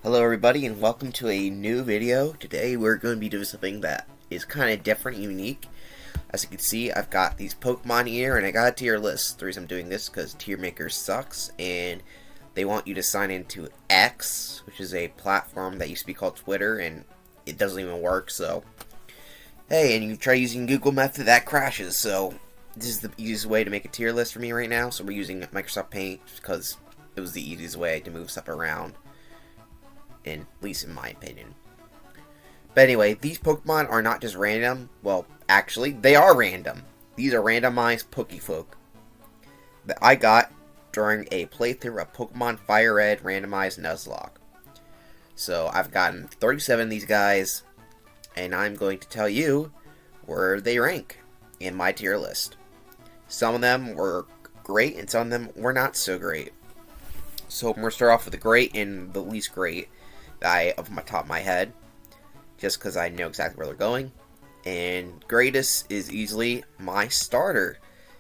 Hello everybody and welcome to a new video. Today we're going to be doing something that is kind of different and unique. As you can see, I've got these Pokemon here and I got a tier list. The reason I'm doing this is because Tier Maker sucks and they want you to sign into X, which is a platform that used to be called Twitter, and it doesn't even work. So hey, and you try using Google method, that crashes. So this is the easiest way to make a tier list for me right now. So we're using Microsoft Paint because it was the easiest way to move stuff around, at least in my opinion. But anyway, these Pokemon are not just random. Well, actually, they are random. These are randomized Pokefolk that I got during a playthrough of Pokemon Firered Randomized Nuzlocke. So I've gotten 37 of these guys, and I'm going to tell you where they rank in my tier list. Some of them were great, and some of them were not so great. So I'm going to start off with the great and the least great of my top of my head, just because I know exactly where they're going. And greatest is easily my starter,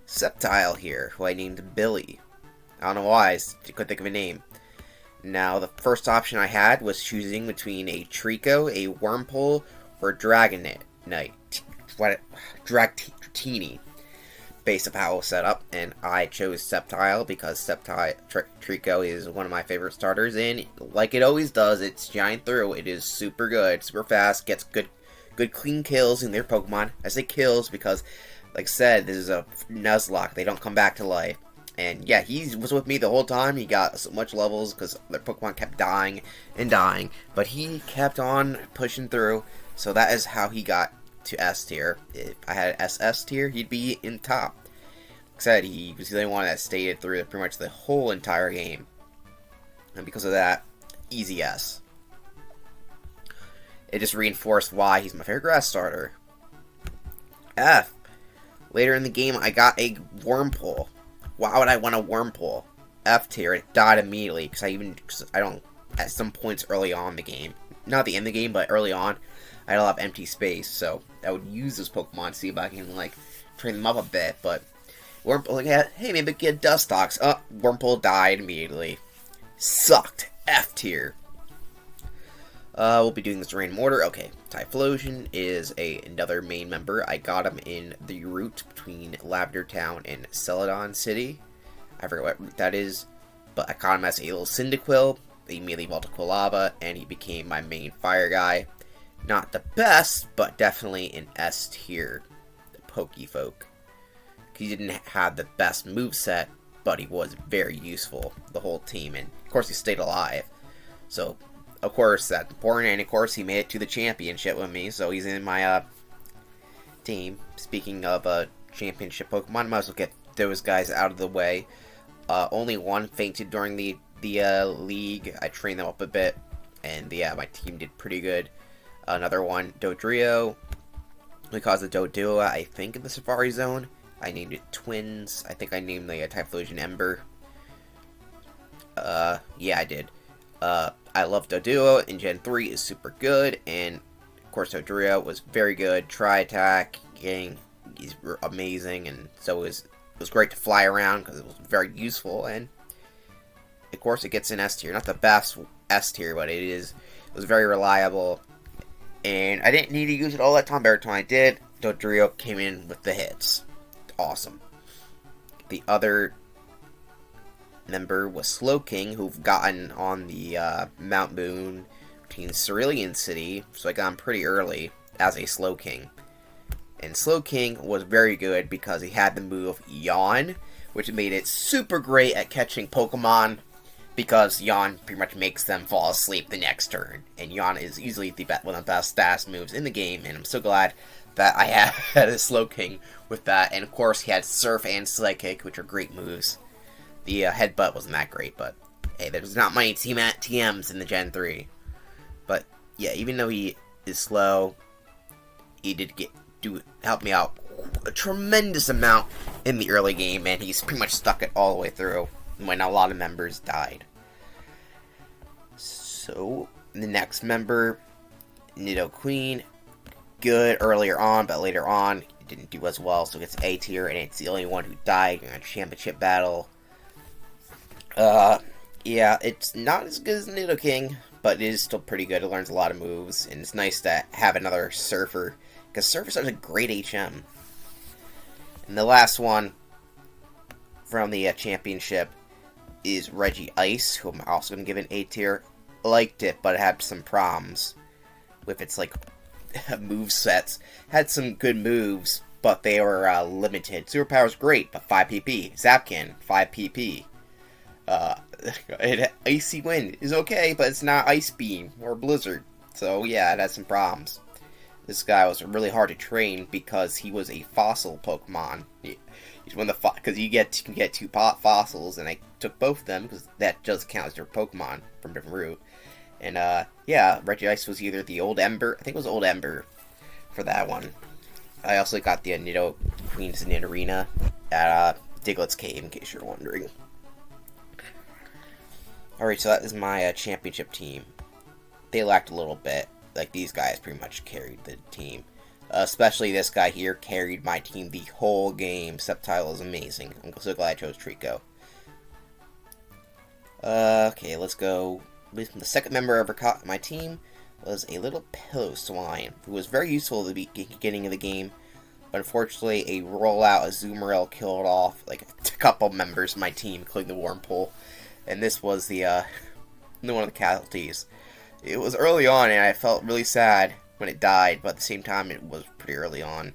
Sceptile here, who I named Billy. I don't know why, I couldn't think of a name. Now, the first option I had was choosing between a Trico, a Wurmple, or a Dragonite. Dratini, based on how it was set up, and I chose Sceptile because Trico is one of my favorite starters, and like it always does, it's giant through. It is super good, super fast, gets good clean kills in their Pokemon. I say kills because, like I said, this is a Nuzlocke. They don't come back to life. And yeah, he was with me the whole time. He got so much levels because their Pokemon kept dying and dying, but he kept on pushing through. So that is how he got to S tier. If I had SS tier, he'd be in top. Like I said, he was the only one that stayed through pretty much the whole entire game, and because of that, easy S. It just reinforced why he's my favorite grass starter. F. Later in the game, I got a Wurmple. Why would I want a Wurmple? F tier. It died immediately because I don't. At some points early on in the game, not the end of the game, but early on, I had a lot of empty space, so I would use this Pokemon to see if I can like train them up a bit. But Wurmple, like, hey, maybe get Dustox. Wurmple died immediately. Sucked. F tier. We'll be doing this in random order. Okay, Typhlosion is another main member. I got him in the route between Lavender Town and Celadon City. I forget what route that is, but I caught him as a little Cyndaquil. He immediately evolved to Quilava, and he became my main fire guy. Not the best, but definitely an S tier Pokefolk. He didn't have the best moveset, but he was very useful, the whole team, and of course he stayed alive. So, of course, that's important, and of course he made it to the championship with me, so he's in my team. Speaking of championship Pokemon, might as well get those guys out of the way. Only one fainted during the league. I trained them up a bit, and yeah, my team did pretty good. Another one, Dodrio. We caused the Doduo, I think, in the Safari Zone. I named it Twins. I think I named the Typhlosion Ember. Yeah, I did. I love Doduo, and Gen 3 is super good, and of course Dodrio was very good. Tri-Attack, he's amazing, and so it was great to fly around because it was very useful, and of course it gets an S tier. Not the best S tier, but it was very reliable, and I didn't need to use it all that time, but every time I did, Dodrio came in with the hits. Awesome. The other member was Slowking, who've gotten on the Mount Moon between Cerulean City, so I got him pretty early as a Slowking. And Slowking was very good because he had the move Yawn, which made it super great at catching Pokemon, because Yawn pretty much makes them fall asleep the next turn. And Yawn is easily one of the best status moves in the game, and I'm so glad that I had a Slowking with that. And of course he had Surf and Psychic, which are great moves. The Headbutt wasn't that great, but hey, there's not many TMs in the Gen 3. But yeah, even though he is slow, he did help me out a tremendous amount in the early game, and he's pretty much stuck it all the way through when a lot of members died. So the next member, Nidoqueen, good earlier on, but later on it didn't do as well, so it gets A tier, and it's the only one who died in a championship battle. Yeah, it's not as good as Nidoking, but it is still pretty good. It learns a lot of moves, and it's nice to have another Surfer, because Surfer's such a great HM. And the last one from the championship is Reggie Ice, who I'm also going to give an A tier. Liked it, but it had some problems with its, like, move sets. Had some good moves, but they were limited. Superpower's great, but 5 PP. Zapkin, 5 PP. Icy Wind is okay, but it's not Ice Beam or Blizzard. So yeah, it had some problems. This guy was really hard to train because he was a fossil Pokemon. He's one of the because you can get 2 fossils, and I took both of them because that does count as your Pokemon from a different route. And yeah, Regice was either the Old Ember, I think it was Old Ember for that one. I also got the Nido Queen's Nidorina at Diglett's Cave, in case you're wondering. Alright, so that is my championship team. They lacked a little bit. Like, these guys pretty much carried the team. Especially this guy here carried my team the whole game. Sceptile is amazing. I'm so glad I chose Trico. Okay, let's go. The second member I ever caught in my team was a little pillow swine, who was very useful at the beginning of the game. But unfortunately, a rollout Azumarill killed off like a couple members of my team, including the Wormpool. And this was the one of the casualties. It was early on, and I felt really sad when it died, but at the same time, it was pretty early on.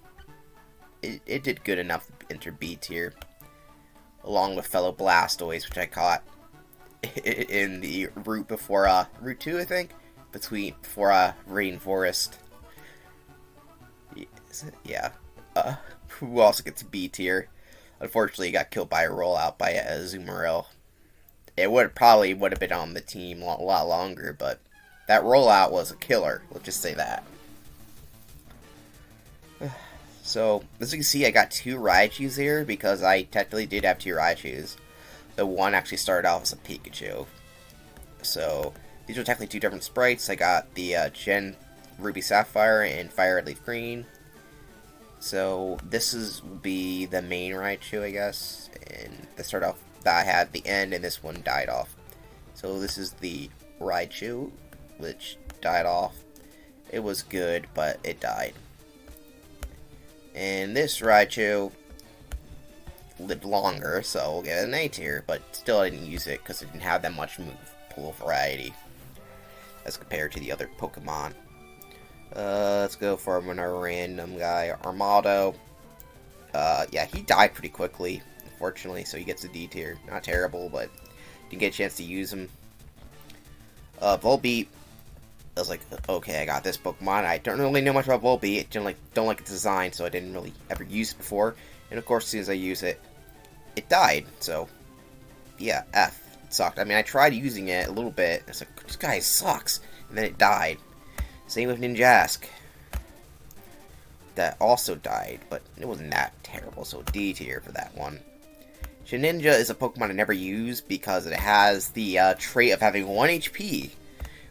It did good enough to enter B tier, along with fellow Blastoise, which I caught in the route before Route 2, I think, before Rainforest. Yeah. Who also gets B tier. Unfortunately, he got killed by a rollout by a Azumarill. It probably would have been on the team a lot longer, but that rollout was a killer. Let's just say that. So, as you can see, I got 2 Raichus here, because I technically did have 2 Raichus. The one actually started off as a Pikachu. So, these are technically 2 different sprites. I got the Gen Ruby Sapphire and Firered Leaf Green. So, this will be the main Raichu, I guess. And the start off that I had at the end, and this one died off. So, this is the Raichu, which died off. It was good, but it died. And this Raichu lived longer, so we'll get an A tier, but still I didn't use it because it didn't have that much move pool variety as compared to the other Pokemon. Let's go for another random guy, Armado. Yeah, he died pretty quickly, unfortunately, so he gets a D tier. Not terrible, but didn't get a chance to use him. Volbeat. I was like, okay, I got this Pokemon. I don't really know much about Volbeat. Don't like its design, so I didn't really ever use it before. And of course, as soon as I use it, it died. So, yeah, F. It sucked. I mean, I tried using it a little bit. I was like, this guy sucks. And then it died. Same with Ninjask. That also died, but it wasn't that terrible. So D tier for that one. Shedinja is a Pokemon I never use because it has the trait of having 1 HP.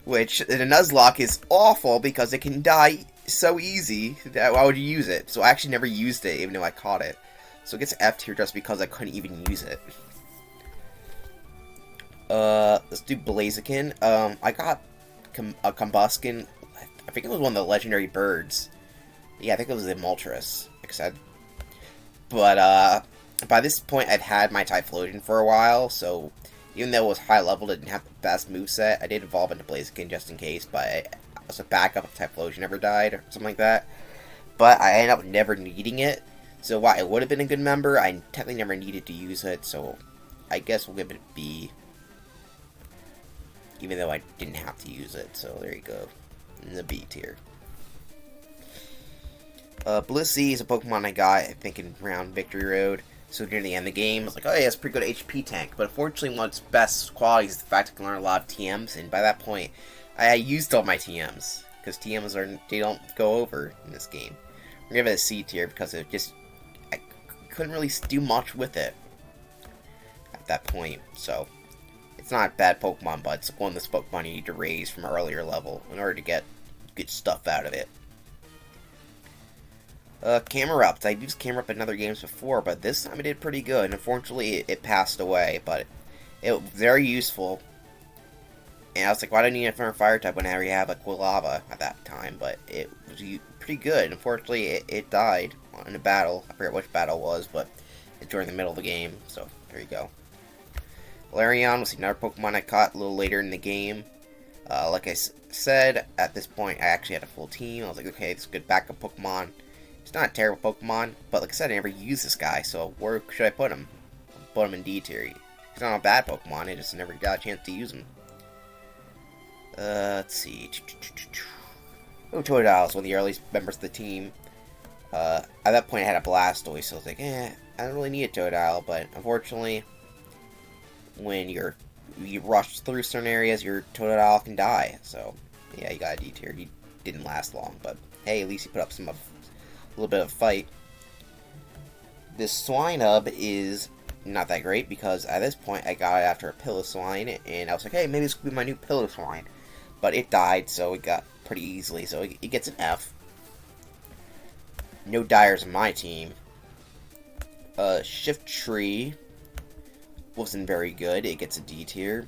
Which, in a Nuzlocke, is awful because it can die so easy that why would you use it? So I actually never used it, even though I caught it. So it gets F tier just because I couldn't even use it. Let's do Blaziken. I got a Combuskin. I think it was one of the legendary birds. Yeah, I think it was the Moltres. Like I said. But, by this point, I've had my Typhlosion for a while, so even though it was high level, it didn't have the best moveset. I did evolve into Blaziken just in case, but as a backup if Typhlosion never died or something like that. But I ended up never needing it. So while it would have been a good member, I technically never needed to use it, so I guess we'll give it a B. Even though I didn't have to use it, so there you go. In the B tier. Blissey is a Pokemon I got, I think, in around Victory Road. So near the end of the game, I was like, oh yeah, it's a pretty good HP tank. But unfortunately, one of its best qualities is the fact I can learn a lot of TMs. And by that point, I used all my TMs. Because TMs they don't go over in this game. I'm going to give it a C tier because I couldn't really do much with it at that point. So, it's not a bad Pokemon, but it's one of those Pokemon you need to raise from an earlier level in order to get good stuff out of it. Camerupt. I've used Camerupt in other games before, but this time it did pretty good. Unfortunately, it passed away, but it was very useful And I was like, why do I need it for a fire type when I already have a Quilava at that time? But it was pretty good. Unfortunately, it died in a battle. I forget which battle it was, but it's during the middle of the game. So, there you go. Larion was another Pokemon I caught a little later in the game. Like I said, at this point, I actually had a full team. I was like, okay, this is a good backup Pokemon. It's not a terrible Pokemon, but like I said, I never used this guy, so where should I put him? Put him in D tier. He's not a bad Pokemon, I just never got a chance to use him. Let's see. Oh, Totodile is one of the earliest members of the team. At that point, I had a Blastoise, so I was like, I don't really need a Totodile, but unfortunately, when you rush through certain areas, your Totodile can die. So, yeah, you got a D tier. He didn't last long, but hey, at least he put up a little bit of a fight. This Swinub is not that great because at this point I got it after a Piloswine, and I was like, hey, maybe this could be my new Piloswine. But it died, so it got pretty easily, so it gets an F. No Dyers on my team. Shiftry wasn't very good. It gets a D tier.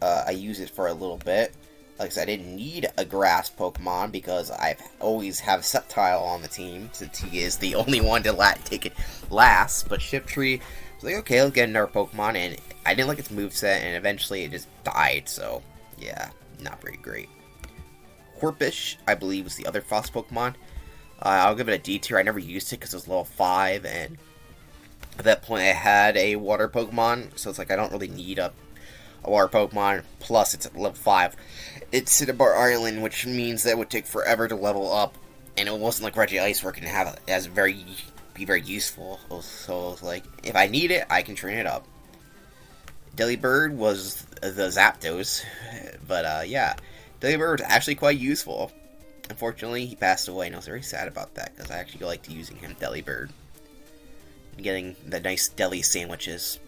I use it for a little bit. Like I said, I didn't need a grass Pokemon because I always have Sceptile on the team, since he is the only one to take it last. But Shiftry was like, okay, let's get another Pokemon, and I didn't like its moveset, and eventually it just died, so yeah, not very great. Corphish, I believe, was the other Frost Pokemon. I'll give it a D tier. I never used it because it was level 5, and at that point I had a water Pokemon, so it's like I don't really need a water Pokemon, plus it's at level 5. It's Cinnabar Island, which means that it would take forever to level up, and it wasn't like Regice where it can be very useful, so it's like, if I need it, I can train it up. Delibird was the Zapdos, but yeah, Delibird was actually quite useful. Unfortunately, he passed away, and I was very sad about that, because I actually liked using him, Delibird, and getting the nice deli sandwiches.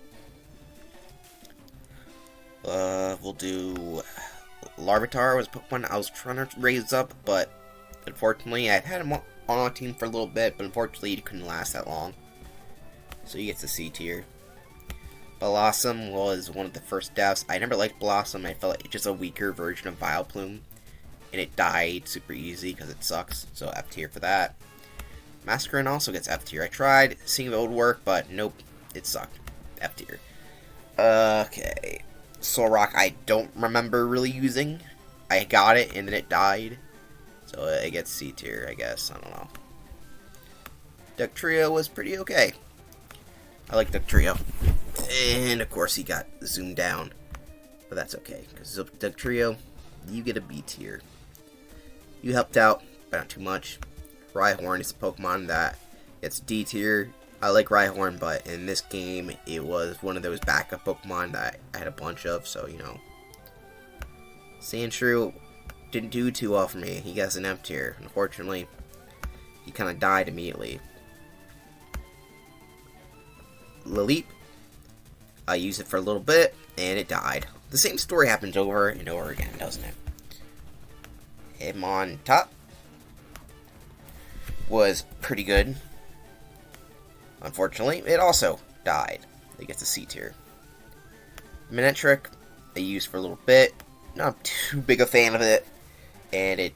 We'll do Larvitar was a Pokemon I was trying to raise up, but unfortunately, I had him on our team for a little bit, but unfortunately, he couldn't last that long. So he gets the C tier. Blossom was one of the first deaths. I never liked Blossom. I felt like it's just a weaker version of Vileplume, and it died super easy because it sucks. So F tier for that. Masquerain also gets F tier. I tried seeing if it would work, but nope, it sucked. F tier. Okay. Solrock, I don't remember really using. I got it, and then it died. So it gets C tier, I guess. I don't know. Dugtrio was pretty okay. I like Dugtrio. And, of course, he got zoomed down. But that's okay, because Dugtrio, you get a B tier. You helped out, but not too much. Rhyhorn is a Pokemon that gets D tier. I like Rhyhorn, but in this game, it was one of those backup Pokemon that I had a bunch of, so, you know. Sandshrew didn't do too well for me. He gets an F tier. Unfortunately, he kind of died immediately. Laleep, I used it for a little bit, and it died. The same story happens over and over again, doesn't it? Hitmontop was pretty good. Unfortunately, it also died. It gets a C tier. Manectric, I used for a little bit. Not too big a fan of it. And it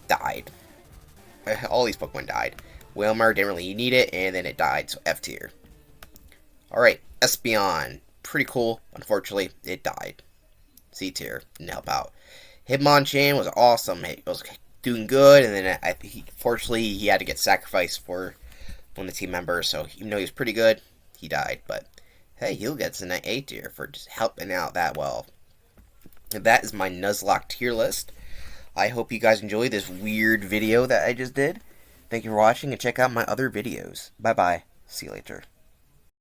died. All these Pokemon died. Wilmer didn't really need it, and then it died, so F tier. Alright, Espeon. Pretty cool. Unfortunately, it died. C tier. Didn't help out. Hitmonchan was awesome. It was doing good, and then fortunately, he had to get sacrificed for one of the team members, so even though he was pretty good, he died. But hey, he'll get an A tier for just helping out that well. And that is my Nuzlocke tier list. I hope you guys enjoyed this weird video that I just did. Thank you for watching, and check out my other videos. Bye bye. See you later.